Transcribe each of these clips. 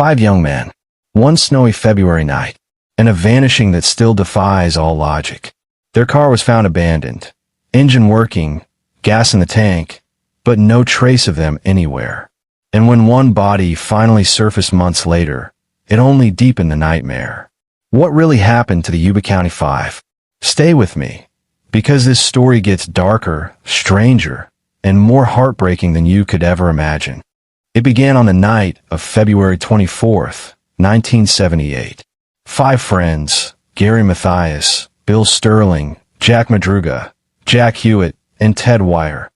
5 young men. One snowy February night, and a vanishing that still defies all logic. Their car was found abandoned, engine working, gas in the tank, but no trace of them anywhere. And when one body finally surfaced months later, it only deepened the nightmare. What really happened to the Yuba County Five? Stay with me, because this story gets darker, stranger, and more heartbreaking than you could ever imagine. It began on the night of February 24th, 1978. 5 friends, Gary Mathias, Bill Sterling, Jack Madruga, Jack Hewitt, and Ted Wire,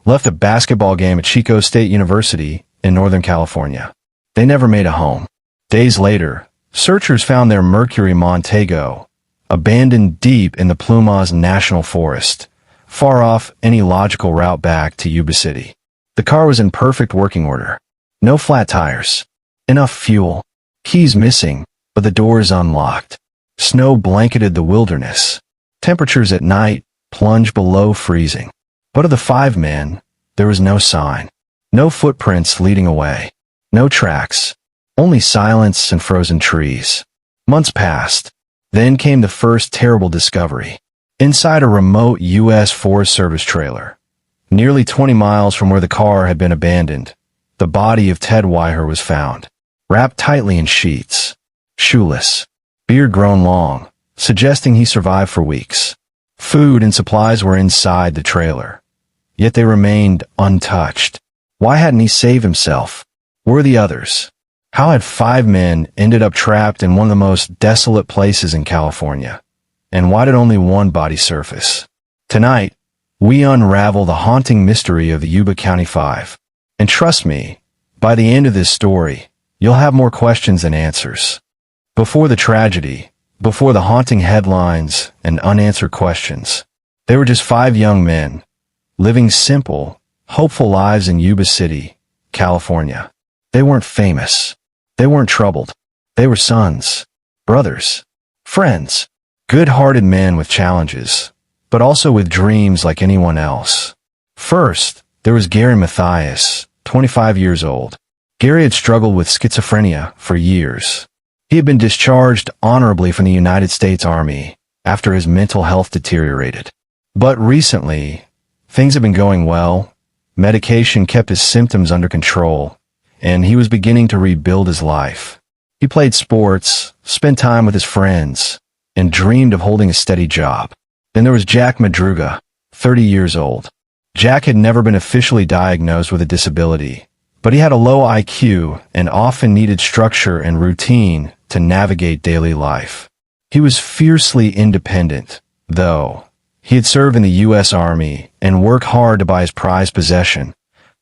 left a basketball game at Chico State University in Northern California. They never made a home. Days later, searchers found their Mercury Montego, abandoned deep in the Plumas National Forest, far off any logical route back to Yuba City. The car was in perfect working order. No flat tires. Enough fuel. Keys missing, but the doors unlocked. Snow blanketed the wilderness. Temperatures at night plunged below freezing. But of the 5 men, there was no sign. No footprints leading away. No tracks. Only silence and frozen trees. Months passed. Then came the first terrible discovery. Inside a remote U.S. Forest Service trailer, nearly 20 miles from where the car had been abandoned, the body of Ted Wire was found, wrapped tightly in sheets, shoeless, beard grown long, suggesting he survived for weeks. Food and supplies were inside the trailer, yet they remained untouched. Why hadn't he saved himself? Where were the others? How had 5 men ended up trapped in one of the most desolate places in California? And why did only one body surface? Tonight, we unravel the haunting mystery of the Yuba County Five. And trust me, by the end of this story, you'll have more questions than answers. Before the tragedy, before the haunting headlines and unanswered questions, they were just 5 young men, living simple, hopeful lives in Yuba City, California. They weren't famous. They weren't troubled. They were sons, brothers, friends, good-hearted men with challenges, but also with dreams like anyone else. First, there was Gary Mathias, 25 years old. Gary had struggled with schizophrenia for years. He had been discharged honorably from the United States Army after his mental health deteriorated. But recently, things had been going well. Medication kept his symptoms under control, and he was beginning to rebuild his life. He played sports, spent time with his friends, and dreamed of holding a steady job. Then there was Jack Madruga, 30 years old. Jack had never been officially diagnosed with a disability, but he had a low IQ and often needed structure and routine to navigate daily life. He was fiercely independent, though. He had served in the U.S. Army and worked hard to buy his prized possession,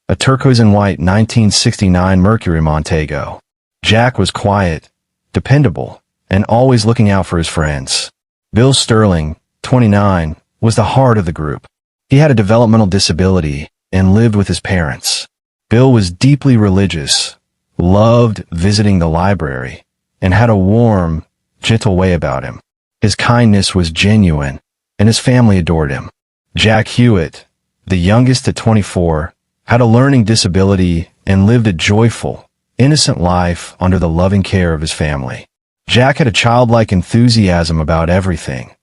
a turquoise and white 1969 Mercury Montego. Jack was quiet, dependable, and always looking out for his friends. Bill Sterling, 29, was the heart of the group. He had a developmental disability and lived with his parents. Bill was deeply religious, loved visiting the library, and had a warm, gentle way about him. His kindness was genuine, and his family adored him. Jack Hewitt, the youngest at 24, had a learning disability and lived a joyful, innocent life under the loving care of his family. Jack had a childlike enthusiasm about everything,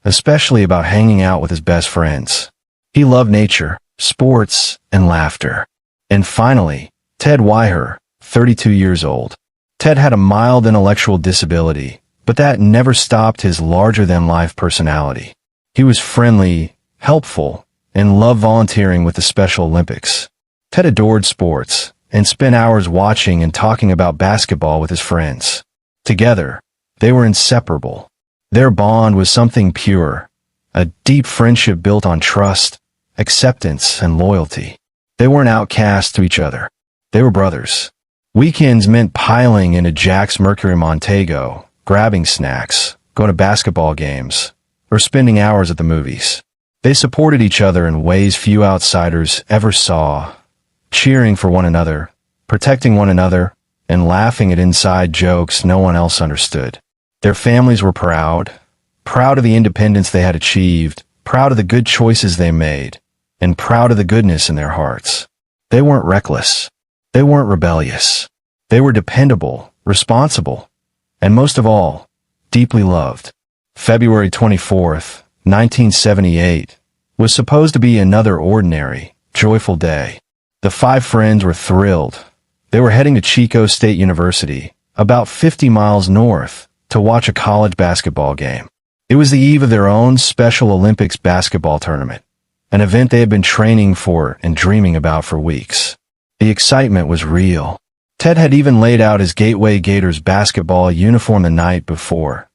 especially about hanging out with his best friends. He loved nature, sports, and laughter. And finally, Ted Wire, 32 years old. Ted had a mild intellectual disability, but that never stopped his larger-than-life personality. He was friendly, helpful, and loved volunteering with the Special Olympics. Ted adored sports and spent hours watching and talking about basketball with his friends. Together, they were inseparable. Their bond was something pure, a deep friendship built on trust, acceptance, and loyalty. They weren't outcasts to each other. They were brothers. Weekends meant piling into Jack's Mercury Montego, grabbing snacks, going to basketball games, or spending hours at the movies. They supported each other in ways few outsiders ever saw, cheering for one another, protecting one another, and laughing at inside jokes no one else understood. Their families were proud of the independence they had achieved, proud of the good choices they made, and proud of the goodness in their hearts. They weren't reckless. They weren't rebellious. They were dependable, responsible, and most of all, deeply loved. February 24th, 1978, was supposed to be another ordinary, joyful day. The five friends were thrilled. They were heading to Chico State University, about 50 miles north, to watch a college basketball game. It was the eve of their own Special Olympics basketball tournament, an event they had been training for and dreaming about for weeks. The excitement was real. Ted had even laid out his Gateway Gators basketball uniform the night before,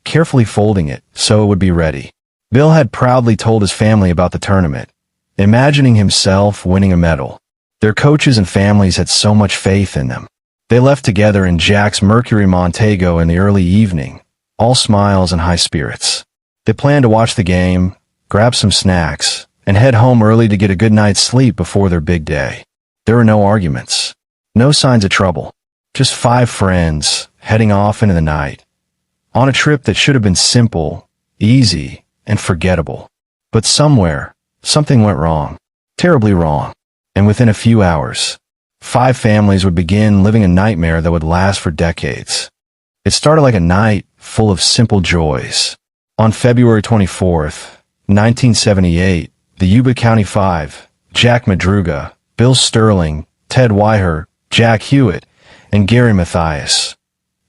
carefully folding it so it would be ready. Bill had proudly told his family about the tournament, imagining himself winning a medal. Their coaches and families had so much faith in them. They left together in Jack's Mercury Montego in the early evening, all smiles and high spirits. They planned to watch the game, grab some snacks, and head home early to get a good night's sleep before their big day. There were no arguments, no signs of trouble, just five friends heading off into the night, on a trip that should have been simple, easy, and forgettable. But somewhere, something went wrong, terribly wrong, and within a few hours, five families would begin living a nightmare that would last for decades. It started like a night full of simple joys. On February 24th, 1978, the Yuba County Five, Jack Madruga, Bill Sterling, Ted Weiher, Jack Hewitt, and Gary Mathias,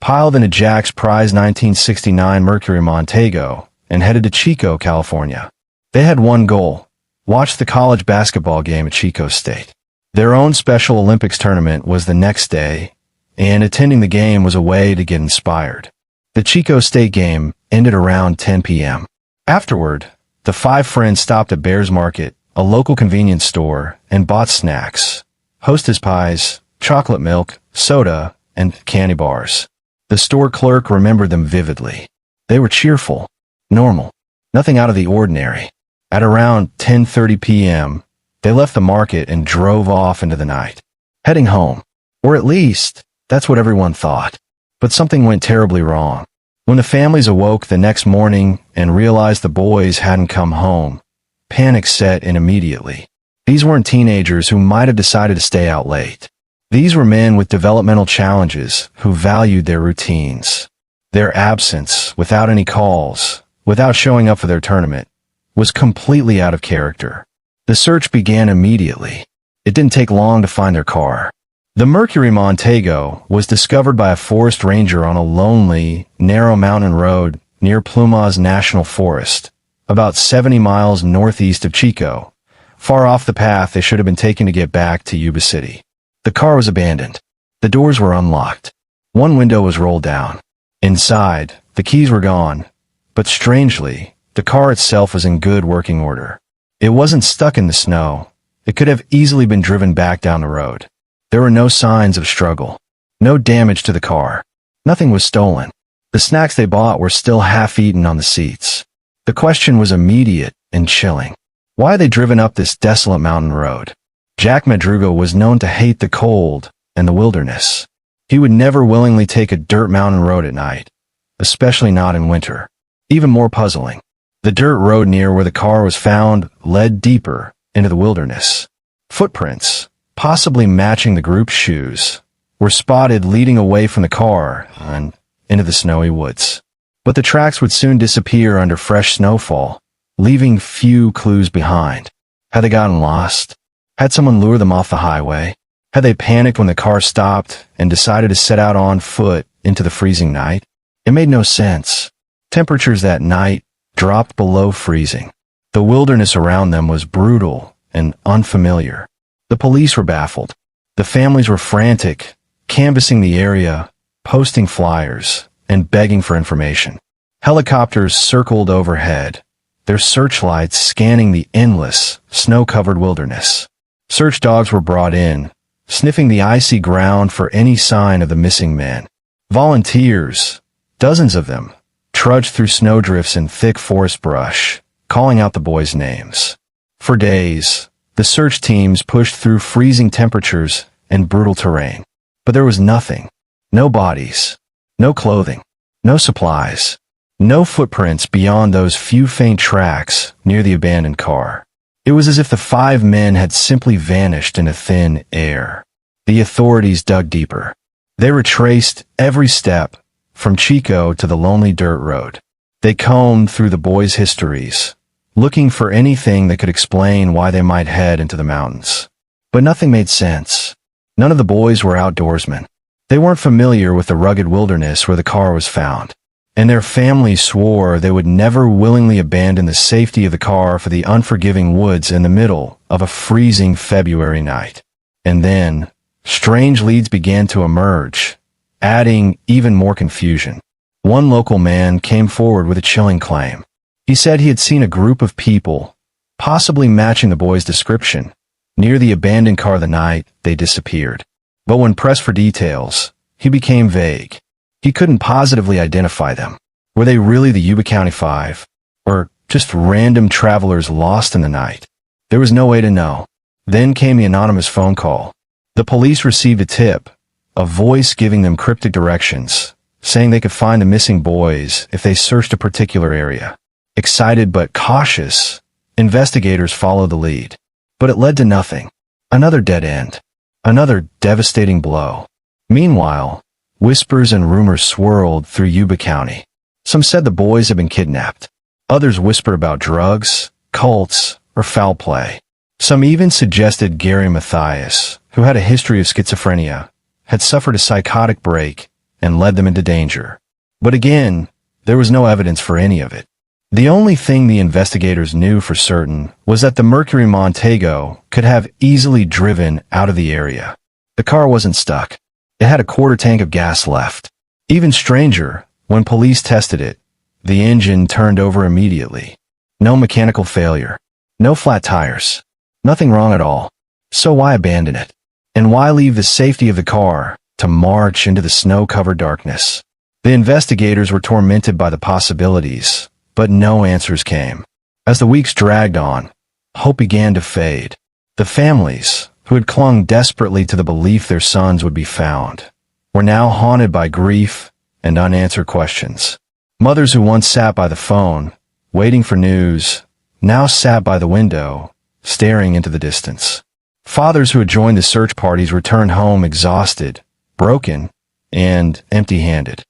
piled into Jack's prize 1969 Mercury Montego and headed to Chico, California. They had one goal: watch the college basketball game at Chico State. Their own Special Olympics tournament was the next day, and attending the game was a way to get inspired. The Chico State game ended around 10 p.m. Afterward, the five friends stopped at Bears Market, a local convenience store, and bought snacks: Hostess pies, chocolate milk, soda, and candy bars. The store clerk remembered them vividly. They were cheerful, normal, nothing out of the ordinary. At around 10:30 p.m., they left the market and drove off into the night, heading home. Or at least, that's what everyone thought. But something went terribly wrong. When the families awoke the next morning and realized the boys hadn't come home, panic set in immediately. These weren't teenagers who might have decided to stay out late. These were men with developmental challenges who valued their routines. Their absence, without any calls, without showing up for their tournament, was completely out of character. The search began immediately. It didn't take long to find their car. The Mercury Montego was discovered by a forest ranger on a lonely, narrow mountain road near Plumas National Forest, about 70 miles northeast of Chico, far off the path they should have been taking to get back to Yuba City. The car was abandoned. The doors were unlocked. One window was rolled down. Inside, the keys were gone, but strangely, the car itself was in good working order. It wasn't stuck in the snow. It could have easily been driven back down the road. There were no signs of struggle, no damage to the car. Nothing was stolen. The snacks they bought were still half-eaten on the seats. The question was immediate and chilling. Why had they driven up this desolate mountain road? Jack Madruga was known to hate the cold and the wilderness. He would never willingly take a dirt mountain road at night, especially not in winter. Even more puzzling, the dirt road near where the car was found led deeper into the wilderness. Footprints, possibly matching the group's shoes, were spotted leading away from the car and into the snowy woods. But the tracks would soon disappear under fresh snowfall, leaving few clues behind. Had they gotten lost? Had someone lured them off the highway? Had they panicked when the car stopped and decided to set out on foot into the freezing night? It made no sense. Temperatures that night dropped below freezing. The wilderness around them was brutal and unfamiliar. The police were baffled. The families were frantic, canvassing the area, posting flyers, and begging for information. Helicopters circled overhead, their searchlights scanning the endless, snow-covered wilderness. Search dogs were brought in, sniffing the icy ground for any sign of the missing men. Volunteers, dozens of them, trudged through snowdrifts and thick forest brush, calling out the boys' names. For days, the search teams pushed through freezing temperatures and brutal terrain. But there was nothing. No bodies. No clothing. No supplies. No footprints beyond those few faint tracks near the abandoned car. It was as if the five men had simply vanished into thin air. The authorities dug deeper. They retraced every step, from Chico to the lonely dirt road. They combed through the boys' histories, looking for anything that could explain why they might head into the mountains. But nothing made sense. None of the boys were outdoorsmen. They weren't familiar with the rugged wilderness where the car was found, and their families swore they would never willingly abandon the safety of the car for the unforgiving woods in the middle of a freezing February night. And then, strange leads began to emerge, adding even more confusion. One local man came forward with a chilling claim. He said he had seen a group of people, possibly matching the boy's description, near the abandoned car the night they disappeared. But when pressed for details, he became vague. He couldn't positively identify them. Were they really the Yuba County Five, or just random travelers lost in the night? There was no way to know. Then came the anonymous phone call. The police received a tip, a voice giving them cryptic directions, saying they could find the missing boys if they searched a particular area. Excited but cautious, investigators followed the lead. But it led to nothing. Another dead end. Another devastating blow. Meanwhile, whispers and rumors swirled through Yuba County. Some said the boys had been kidnapped. Others whispered about drugs, cults, or foul play. Some even suggested Gary Mathias, who had a history of schizophrenia, had suffered a psychotic break and led them into danger. But again, there was no evidence for any of it. The only thing the investigators knew for certain was that the Mercury Montego could have easily driven out of the area. The car wasn't stuck. It had a quarter tank of gas left. Even stranger, when police tested it, the engine turned over immediately. No mechanical failure. No flat tires. Nothing wrong at all. So why abandon it? And why leave the safety of the car to march into the snow-covered darkness? The investigators were tormented by the possibilities, but no answers came. As the weeks dragged on, hope began to fade. The families, who had clung desperately to the belief their sons would be found, were now haunted by grief and unanswered questions. Mothers who once sat by the phone, waiting for news, now sat by the window, staring into the distance. Fathers who had joined the search parties returned home exhausted, broken, and empty-handed.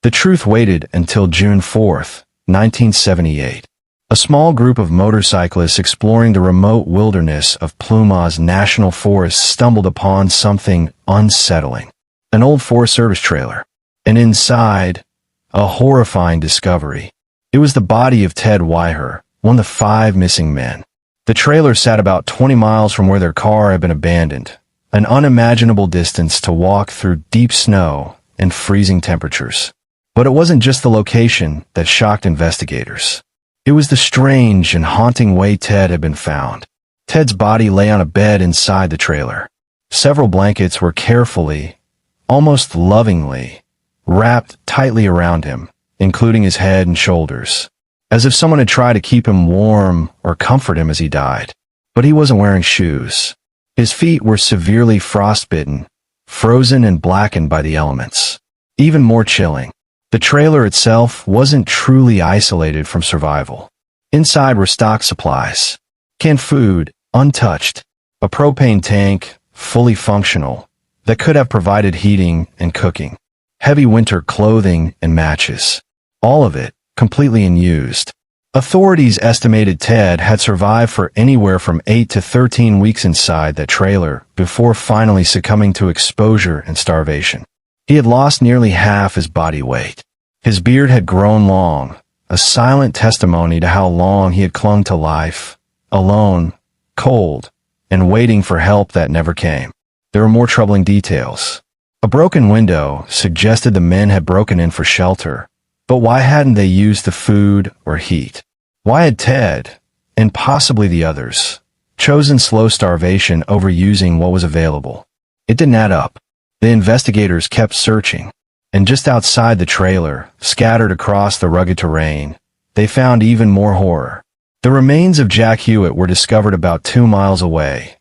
The truth waited until June 4th, 1978. A small group of motorcyclists exploring the remote wilderness of Plumas National Forest stumbled upon something unsettling. An old Forest Service trailer. And inside, a horrifying discovery. It was the body of Ted Weiher, one of the 5 missing men. The trailer sat about 20 miles from where their car had been abandoned, an unimaginable distance to walk through deep snow and freezing temperatures. But it wasn't just the location that shocked investigators. It was the strange and haunting way Ted had been found. Ted's body lay on a bed inside the trailer. Several blankets were carefully, almost lovingly, wrapped tightly around him, including his head and shoulders, as if someone had tried to keep him warm or comfort him as he died. But he wasn't wearing shoes. His feet were severely frostbitten, frozen and blackened by the elements. Even more chilling, the trailer itself wasn't truly isolated from survival. Inside were stock supplies, canned food, untouched, a propane tank, fully functional, that could have provided heating and cooking, heavy winter clothing and matches, all of it completely unused. Authorities estimated Ted had survived for anywhere from 8 to 13 weeks inside that trailer before finally succumbing to exposure and starvation. He had lost nearly half his body weight. His beard had grown long, a silent testimony to how long he had clung to life, alone, cold, and waiting for help that never came. There were more troubling details. A broken window suggested the men had broken in for shelter, but why hadn't they used the food or heat? Why had Ted, and possibly the others, chosen slow starvation over using what was available? It didn't add up. The investigators kept searching, and just outside the trailer, scattered across the rugged terrain, they found even more horror. The remains of Jack Hewitt were discovered about 2 miles away,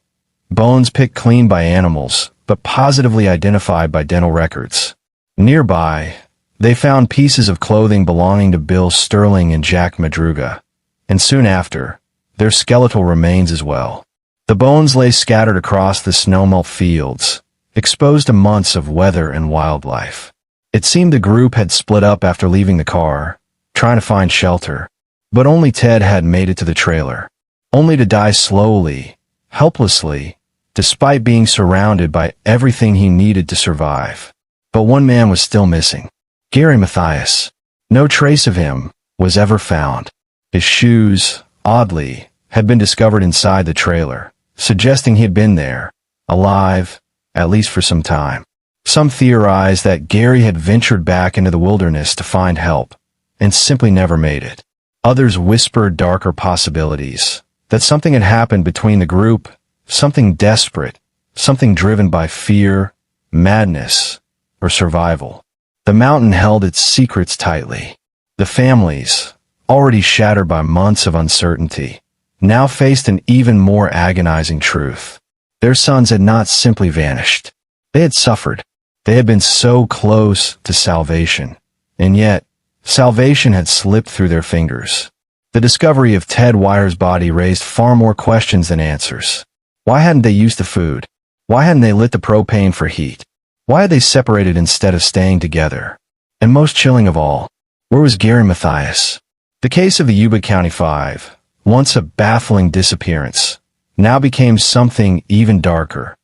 bones picked clean by animals, but positively identified by dental records. Nearby, they found pieces of clothing belonging to Bill Sterling and Jack Madruga, and soon after, their skeletal remains as well. The bones lay scattered across the snowmelt fields, exposed to months of weather and wildlife. It seemed the group had split up after leaving the car, trying to find shelter. But only Ted had made it to the trailer, only to die slowly, helplessly, despite being surrounded by everything he needed to survive. But one man was still missing. Gary Mathias. No trace of him was ever found. His shoes, oddly, had been discovered inside the trailer, suggesting he had been there, alive, at least for some time. Some theorized that Gary had ventured back into the wilderness to find help, and simply never made it. Others whispered darker possibilities, that something had happened between the group, something desperate, something driven by fear, madness, or survival. The mountain held its secrets tightly. The families, already shattered by months of uncertainty, now faced an even more agonizing truth. Their sons had not simply vanished. They had suffered. They had been so close to salvation, and yet, salvation had slipped through their fingers. The discovery of Ted Wyer's body raised far more questions than answers. Why hadn't they used the food? Why hadn't they lit the propane for heat? Why had they separated instead of staying together? And most chilling of all, where was Gary Mathias? The case of the Yuba County Five, once a baffling disappearance, now became something even darker.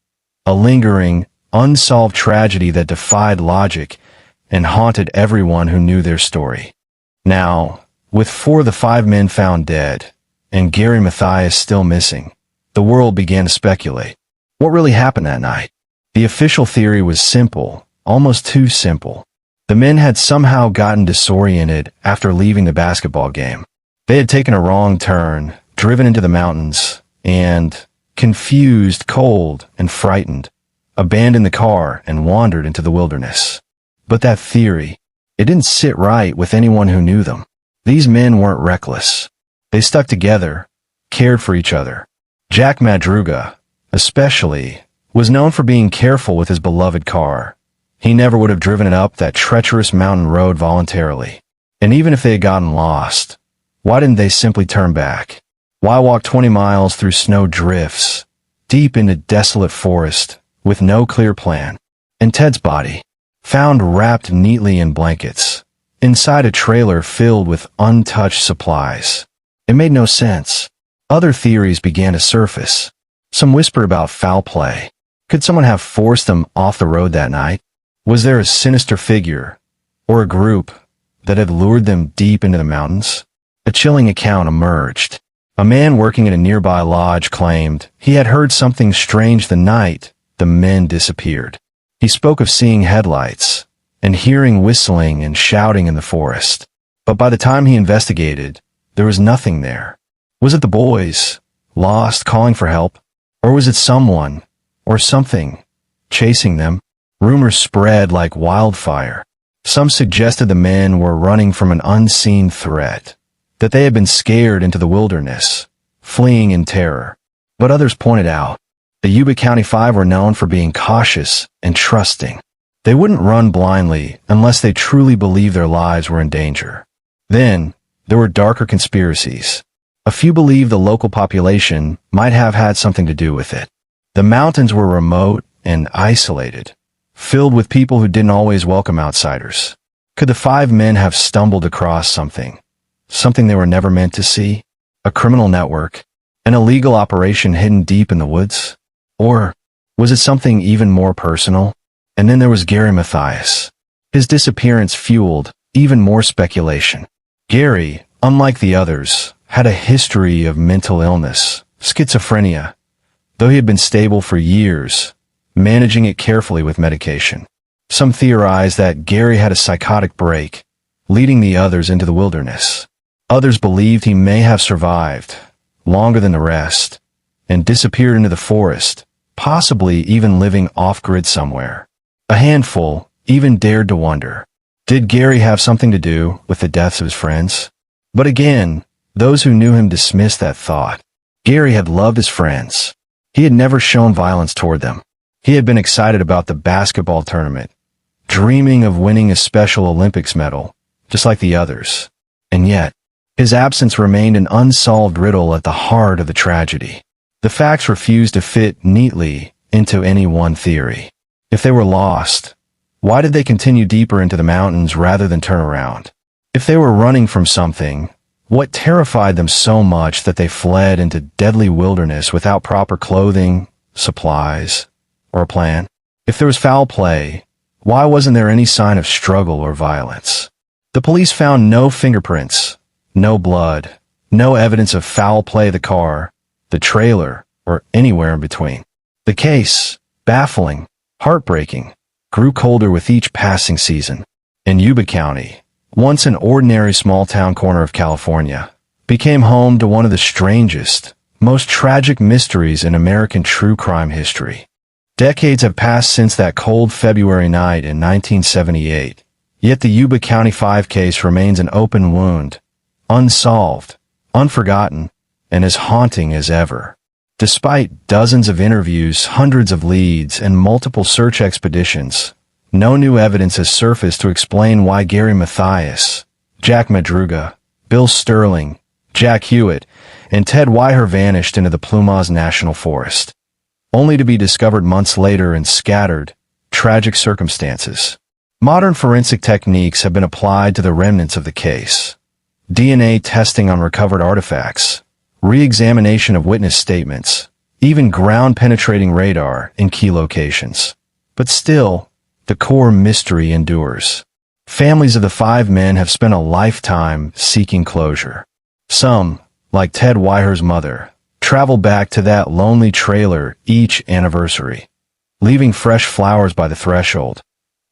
A lingering, unsolved tragedy that defied logic and haunted everyone who knew their story. Now, with 4 of the 5 men found dead, and Gary Mathias still missing, the world began to speculate. What really happened that night? The official theory was simple, almost too simple. The men had somehow gotten disoriented after leaving the basketball game. They had taken a wrong turn, driven into the mountains, and, confused, cold, and frightened, abandoned the car and wandered into the wilderness. But that theory, it didn't sit right with anyone who knew them. These men weren't reckless. They stuck together, cared for each other. Jack Madruga, especially, was known for being careful with his beloved car. He never would have driven it up that treacherous mountain road voluntarily. And even if they had gotten lost, why didn't they simply turn back? Why walk 20 miles through snow drifts, deep into desolate forest, with no clear plan? And Ted's body, found wrapped neatly in blankets, inside a trailer filled with untouched supplies. It made no sense. Other theories began to surface. Some whispered about foul play. Could someone have forced them off the road that night? Was there a sinister figure, or a group, that had lured them deep into the mountains? A chilling account emerged. A man working at a nearby lodge claimed he had heard something strange the night the men disappeared. He spoke of seeing headlights and hearing whistling and shouting in the forest. But by the time he investigated, there was nothing there. Was it the boys, lost, calling for help? Or was it someone, or something, chasing them? Rumors spread like wildfire. Some suggested the men were running from an unseen threat, that they had been scared into the wilderness, fleeing in terror. But others pointed out, the Yuba County Five were known for being cautious and trusting. They wouldn't run blindly unless they truly believed their lives were in danger. Then, there were darker conspiracies. A few believed the local population might have had something to do with it. The mountains were remote and isolated, filled with people who didn't always welcome outsiders. Could the 5 men have stumbled across something they were never meant to see? A criminal network? An illegal operation hidden deep in the woods? Or was it something even more personal? And then there was Gary Mathias. His disappearance fueled even more speculation. Gary, unlike the others, had a history of mental illness, schizophrenia, though he had been stable for years, managing it carefully with medication. Some theorized that Gary had a psychotic break, leading the others into the wilderness. Others believed he may have survived, longer than the rest, and disappeared into the forest, possibly even living off-grid somewhere. A handful even dared to wonder, did Gary have something to do with the deaths of his friends? But again, those who knew him dismissed that thought. Gary had loved his friends. He had never shown violence toward them. He had been excited about the basketball tournament, dreaming of winning a Special Olympics medal, just like the others. And yet, his absence remained an unsolved riddle at the heart of the tragedy. The facts refused to fit neatly into any one theory. If they were lost, why did they continue deeper into the mountains rather than turn around? If they were running from something, what terrified them so much that they fled into deadly wilderness without proper clothing, supplies, or a plan? If there was foul play, why wasn't there any sign of struggle or violence? The police found no fingerprints, no blood, no evidence of foul play of the car, the trailer, or anywhere in between. The case, baffling, heartbreaking, grew colder with each passing season. In Yuba County, once an ordinary small-town corner of California, became home to one of the strangest, most tragic mysteries in American true crime history. Decades have passed since that cold February night in 1978, yet the Yuba County Five case remains an open wound, unsolved, unforgotten, and as haunting as ever. Despite dozens of interviews, hundreds of leads, and multiple search expeditions, no new evidence has surfaced to explain why Gary Mathias, Jack Madruga, Bill Sterling, Jack Hewitt, and Ted Weiher vanished into the Plumas National Forest, only to be discovered months later in scattered, tragic circumstances. Modern forensic techniques have been applied to the remnants of the case. DNA testing on recovered artifacts, re-examination of witness statements, even ground-penetrating radar in key locations. But still, the core mystery endures. Families of the five men have spent a lifetime seeking closure. Some, like Ted Weiher's mother, travel back to that lonely trailer each anniversary, leaving fresh flowers by the threshold,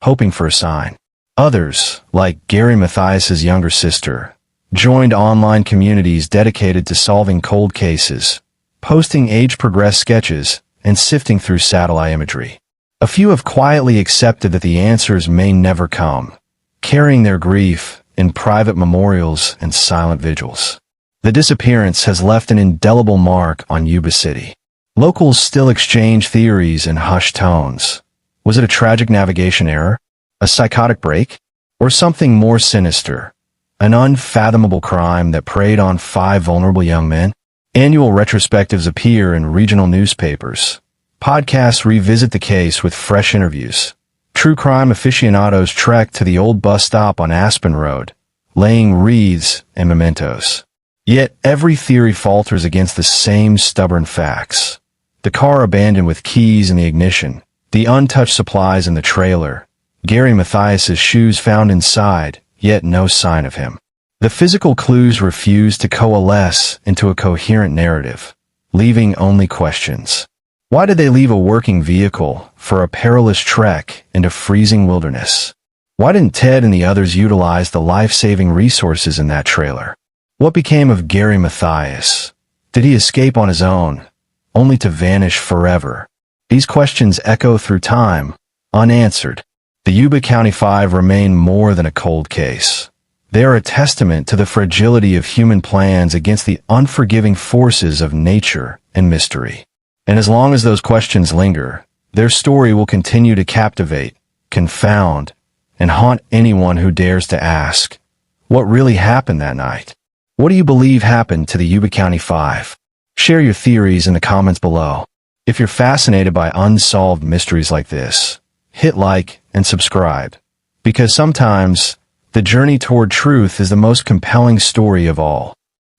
hoping for a sign. Others, like Gary Mathias's younger sister, joined online communities dedicated to solving cold cases, posting age-progressed sketches, and sifting through satellite imagery. A few have quietly accepted that the answers may never come, carrying their grief in private memorials and silent vigils. The disappearance has left an indelible mark on Yuba City. Locals still exchange theories in hushed tones. Was it a tragic navigation error, a psychotic break, or something more sinister? An unfathomable crime that preyed on five vulnerable young men? Annual retrospectives appear in regional newspapers. Podcasts revisit the case with fresh interviews. True crime aficionados trek to the old bus stop on Aspen Road, laying wreaths and mementos. Yet every theory falters against the same stubborn facts. The car abandoned with keys in the ignition, the untouched supplies in the trailer, Gary Mathias's shoes found inside, yet no sign of him. The physical clues refuse to coalesce into a coherent narrative, leaving only questions. Why did they leave a working vehicle for a perilous trek into freezing wilderness? Why didn't Ted and the others utilize the life-saving resources in that trailer? What became of Gary Mathias? Did he escape on his own, only to vanish forever? These questions echo through time, unanswered. The Yuba County Five remain more than a cold case. They are a testament to the fragility of human plans against the unforgiving forces of nature and mystery. And as long as those questions linger, their story will continue to captivate, confound, and haunt anyone who dares to ask, what really happened that night? What do you believe happened to the Yuba County Five? Share your theories in the comments below. If you're fascinated by unsolved mysteries like this, hit like and subscribe, because sometimes the journey toward truth is the most compelling story of all.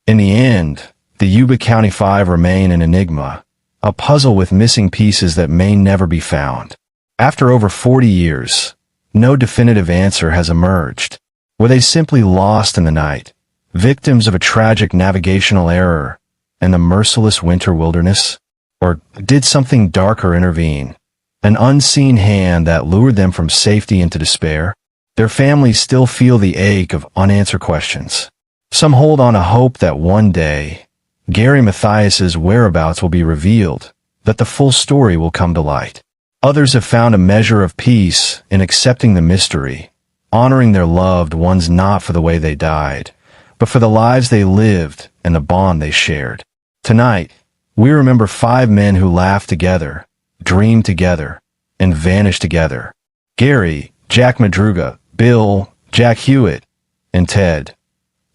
In the end, the Yuba County Five remain an enigma, a puzzle with missing pieces that may never be found. After over 40 years, no definitive answer has emerged. Were they simply lost in the night, victims of a tragic navigational error and the merciless winter wilderness? Or did something darker intervene, an unseen hand that lured them from safety into despair? Their families still feel the ache of unanswered questions. Some hold on to hope that one day, Gary Mathias's whereabouts will be revealed, that the full story will come to light. Others have found a measure of peace in accepting the mystery, honoring their loved ones not for the way they died, but for the lives they lived and the bond they shared. Tonight, we remember five men who laughed together, dreamed together, and vanished together. Gary, Jack Madruga, Bill, Jack Hewitt, and Ted.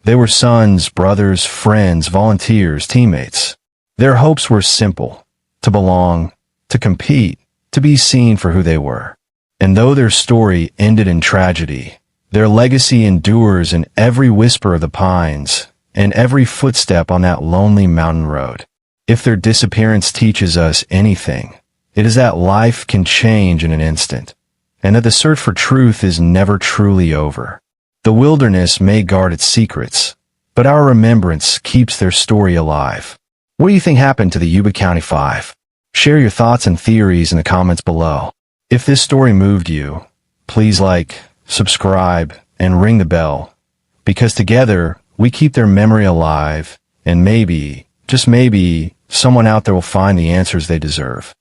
They were sons, brothers, friends, volunteers, teammates. Their hopes were simple: to belong, to compete, to be seen for who they were. And though their story ended in tragedy, their legacy endures in every whisper of the pines and every footstep on that lonely mountain road. If their disappearance teaches us anything, it is that life can change in an instant, and that the search for truth is never truly over. The wilderness may guard its secrets, but our remembrance keeps their story alive. What do you think happened to the Yuba County Five? Share your thoughts and theories in the comments below. If this story moved you, please like, subscribe, and ring the bell, because together we keep their memory alive, and maybe, just maybe, someone out there will find the answers they deserve.